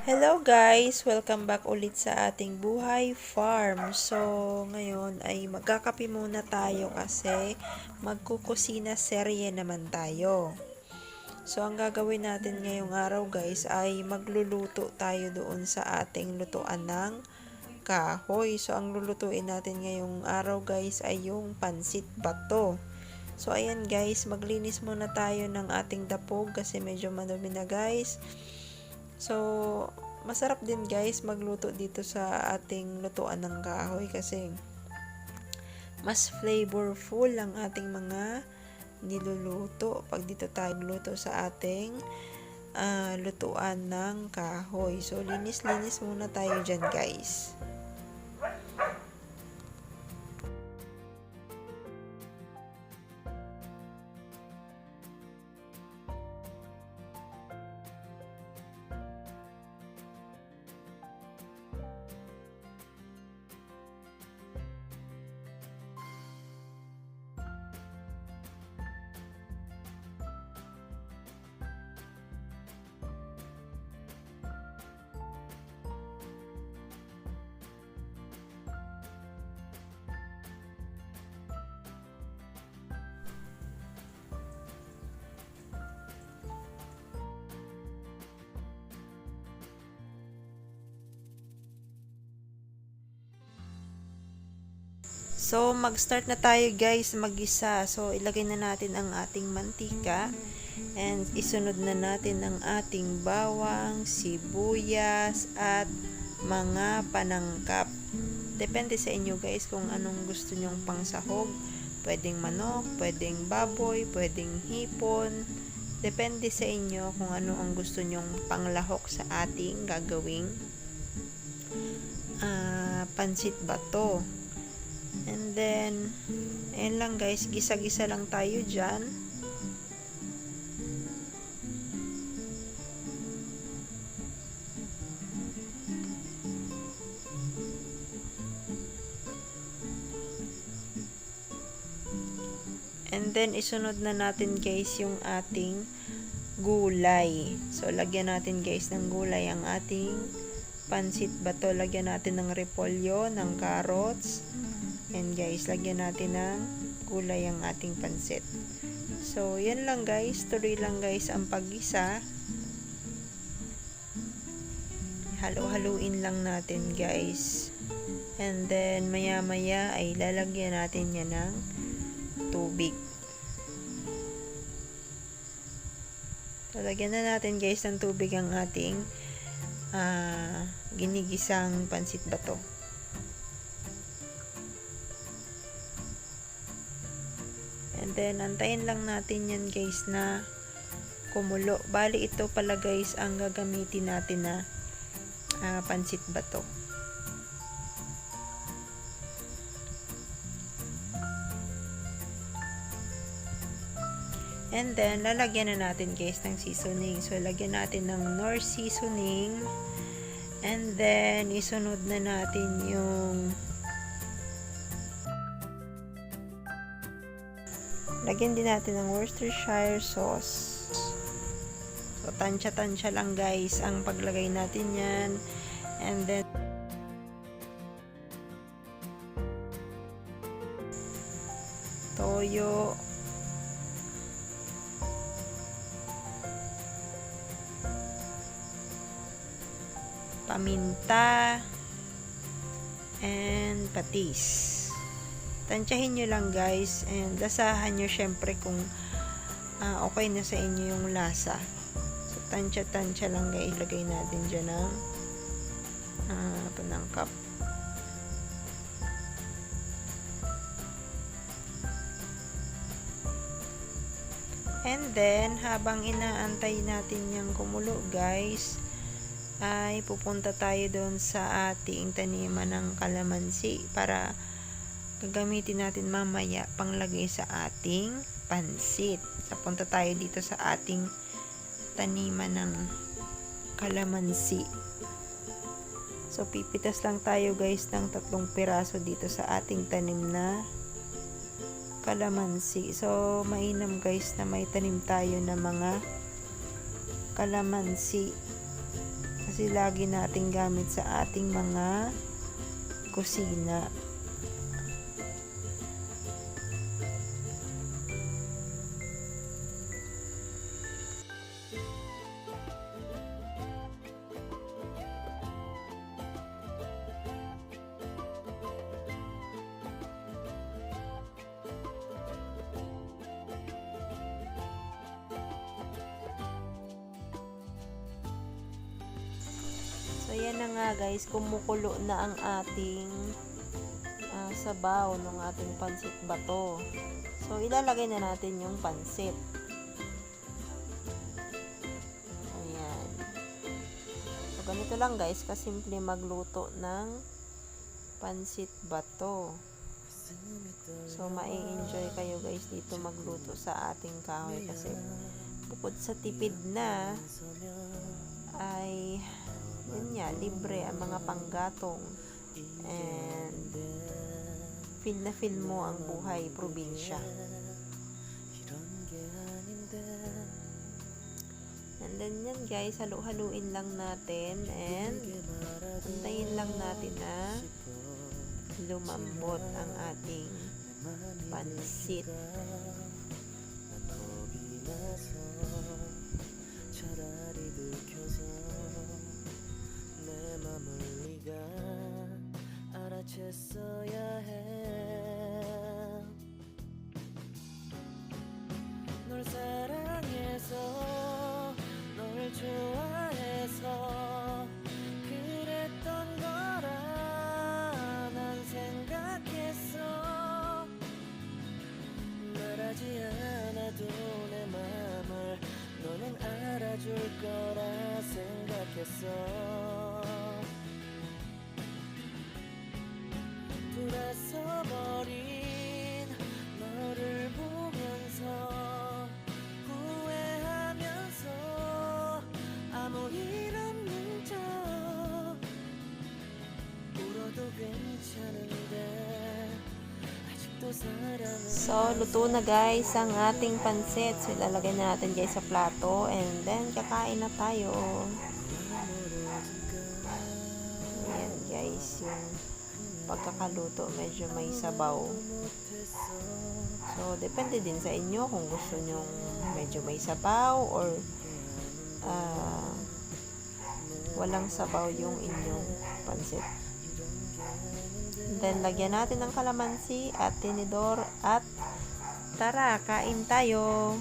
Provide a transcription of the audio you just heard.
Hello guys! Welcome back ulit sa ating Buhay Farm. So, ngayon ay magkakape muna tayo kasi magkukusina serye naman tayo. So, ang gagawin natin ngayong araw guys ay magluluto tayo doon sa ating lutuan ng kahoy. So, ang lulutuin natin ngayong araw guys ay yung pansit bato. So, ayan guys, maglinis muna tayo ng ating dapog kasi medyo madumi na guys. So, masarap din guys magluto dito sa ating lutuan ng kahoy kasi mas flavorful ang ating mga niluluto pag dito tayo luto sa ating lutuan ng kahoy. So, linis-linis muna tayo dyan guys. So, mag-start na tayo guys magisa. So, ilagay na natin ang ating mantika and isunod na natin ang ating bawang, sibuyas at mga panangkap. Depende sa inyo guys kung anong gusto nyong pangsahog. Pwedeng manok, pwedeng baboy, pwedeng hipon. Depende sa inyo kung ano ang gusto nyong panglahok sa ating gagawing pansit bato. And then, ayan lang guys, gisa-gisa lang tayo dyan. And then, isunod na natin guys yung ating gulay. So, lagyan natin guys ng gulay ang ating pansit bato. Lagyan natin ng repolyo, ng carrots. And guys, lagyan natin ng gulay ang ating pansit. So, yan lang guys. Tuloy lang guys ang paggisa. Halo-haluin lang natin guys. And then, maya-maya ay lalagyan natin yan ng tubig. So, lagyan na natin guys ng tubig ang ating ginigisang pansit bato. And then, antayin lang natin yan guys na kumulo. Bali, ito pala guys ang gagamitin natin na pansit bato. And then, lalagyan na natin guys ng seasoning. So, lagyan natin ng Knorr seasoning. And then, isunod na natin yung lagyan din natin ng Worcestershire sauce. So, tansya-tansya lang guys ang paglagay natin yan. And then, toyo. Paminta. And patis. Tansyahin nyo lang guys and lasahan nyo syempre kung okay na sa inyo yung lasa. So, tansya-tansya lang guys, ilagay natin dyan ng panangkap. And then, habang inaantay natin yung kumulo guys, ay pupunta tayo doon sa ating taniman ng kalamansi para gagamitin natin mamaya panglagay sa ating pansit. So, punta tayo dito sa ating taniman ng kalamansi. So, pipitas lang tayo guys ng 3 piraso dito sa ating tanim na kalamansi. So, mainam guys na may tanim tayo na mga kalamansi. Kasi kasi lagi nating gamit sa ating mga kusina. So, yan na nga guys, kumukulo na ang ating sabaw ng ating pansit bato. So, ilalagay na natin yung pansit. Ayan. So, ganito lang guys, kasimple magluto ng pansit bato. So, mai-enjoy kayo guys dito magluto sa ating kahoy kasi bukod sa tipid na, ay yun nga, libre ang mga panggatong and feel na feel mo ang buhay probinsya. And then yan guys, halu-haluin lang natin and antayin lang natin na lumambot ang ating pansit. 알아챘어야 해 널 사랑해서 널 좋아해서 그랬던 거라 난 생각했어 말하지 않아도 내 맘을 너는 알아줄 거라 생각했어 돌아서버린 너를 보면서 후회하면서 아무 일 없는 척 울어도 괜찮은데 아직도 사랑은 So, luto na guys ang ating pansit. So, ilalagay na natin guys sa plato and then kakain na tayo. Ayan guys, yung pagkakaluto medyo may sabaw. So, depende din sa inyo kung gusto nyong medyo may sabaw or walang sabaw yung inyong pansit. Then, lagyan natin ng kalamansi at tinidor at tara, kain tayo!